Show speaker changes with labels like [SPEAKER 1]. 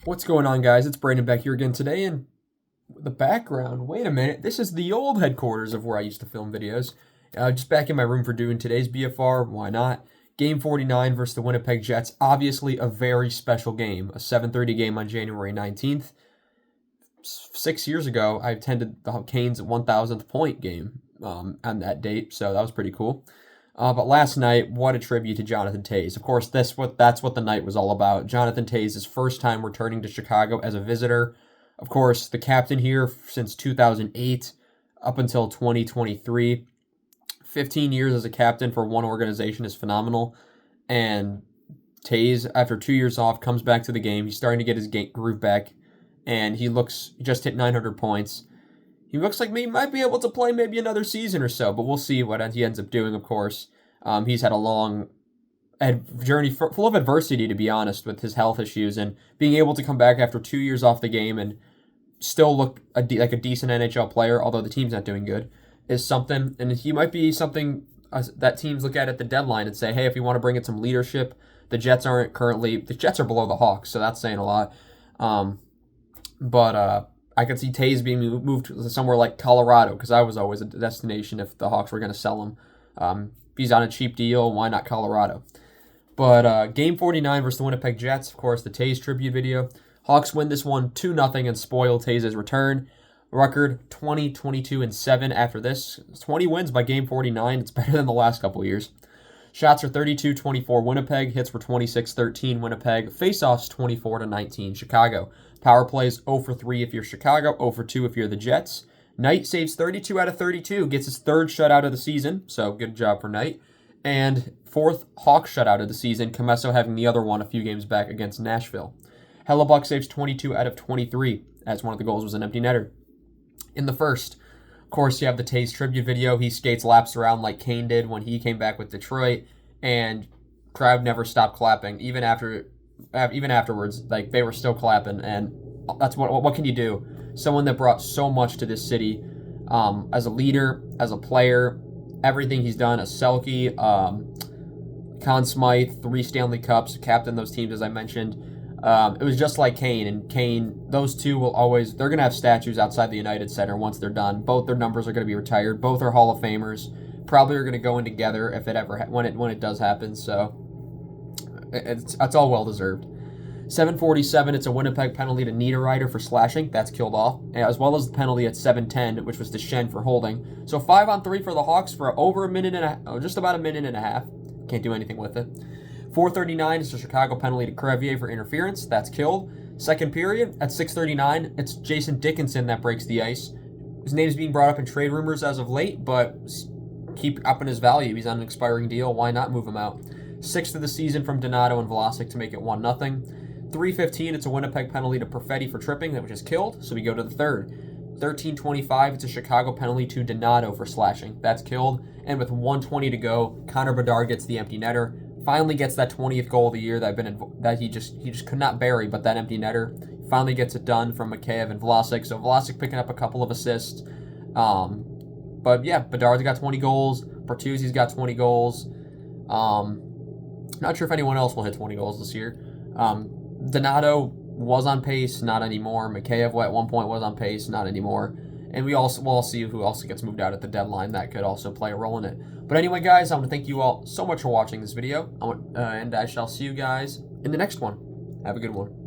[SPEAKER 1] What's going on, guys? It's Brandon back here again today, and the background, wait a minute, this is the old headquarters of where I used to film videos. Just back in my room for doing today's BFR, why not? Game 49 versus the Winnipeg Jets, obviously a very special game, a 7:30 game on January 19th. 6 years ago, I attended the Canes' 1,000th point game on that date, so that was pretty cool. But last night, what a tribute to Jonathan Toews. Of course, that's what the night was all about. Jonathan Toews' first time returning to Chicago as a visitor. Of course, the captain here since 2008 up until 2023. 15 years as a captain for one organization is phenomenal. And Toews, after 2 years off, comes back to the game. He's starting to get his groove back. And he just hit 900 points. He looks like he might be able to play maybe another season or so, but we'll see what he ends up doing, of course. He's had a long journey full of adversity, to be honest, with his health issues, and being able to come back after 2 years off the game and still look like a decent NHL player, although the team's not doing good, is something. And he might be something that teams look at the deadline and say, hey, if you want to bring in some leadership, the Jets are below the Hawks, so that's saying a lot. But I could see Toews being moved to somewhere like Colorado, because I was always a destination if the Hawks were going to sell him. If he's on a cheap deal, why not Colorado? But Game 49 versus the Winnipeg Jets, of course, the Toews tribute video. Hawks win this one 2-0 and spoil Toews' return. Record 20-22-7 after this. 20 wins by Game 49. It's better than the last couple years. Shots are 32-24 Winnipeg. Hits were 26-13 Winnipeg. Faceoffs 24-19 Chicago. Power plays 0 for 3 if you're Chicago, 0 for 2 if you're the Jets. Knight saves 32 out of 32, gets his third shutout of the season, so good job for Knight. And fourth Hawks shutout of the season, Comesso having the other one a few games back against Nashville. Hellebuck saves 22 out of 23, as one of the goals was an empty netter. In the first, of course, you have the Toews tribute video. He skates laps around like Kane did when he came back with Detroit, and crowd never stopped clapping, even afterwards. Like, they were still clapping, and that's what can you do? Someone that brought so much to this city, as a leader, as a player, everything he's done, a Selke, Conn Smythe, 3 Stanley Cups, captain those teams, as I mentioned. It was just like Kane, and Kane, those two they're going to have statues outside the United Center once they're done. Both their numbers are going to be retired. Both are Hall of Famers. Probably are going to go in together if it ever, when it does happen, so it's all well-deserved. 7:47, it's a Winnipeg penalty to Niederreiter for slashing. That's killed off, as well as the penalty at 7:10, which was to Schenn for holding. So 5-on-3 for the Hawks for over a minute and just about a minute and a half. Can't do anything with it. 4:39 is a Chicago penalty to Crevier for interference. That's killed. Second period, at 6:39, it's Jason Dickinson that breaks the ice. His name is being brought up in trade rumors as of late, but keep upping his value. He's on an expiring deal. Why not move him out? 6th of the season from Donato and Vlasic to make it 1-0. 3:15, it's a Winnipeg penalty to Perfetti for tripping, which is killed, so we go to the third. 13:25, it's a Chicago penalty to Donato for slashing. That's killed. And with 1:20 to go, Connor Bedard gets the empty netter. Finally gets that 20th goal of the year that he just could not bury, but that empty netter. Finally gets it done from Mikheyev and Vlasic. So Vlasic picking up a couple of assists. But yeah, Bedard's got 20 goals. Bertuzzi's got 20 goals. Not sure if anyone else will hit 20 goals this year. Donato was on pace, not anymore. Mikheyev at one point was on pace, not anymore. And we'll all see who else gets moved out at the deadline. That could also play a role in it. But anyway, guys, I want to thank you all so much for watching this video. And I shall see you guys in the next one. Have a good one.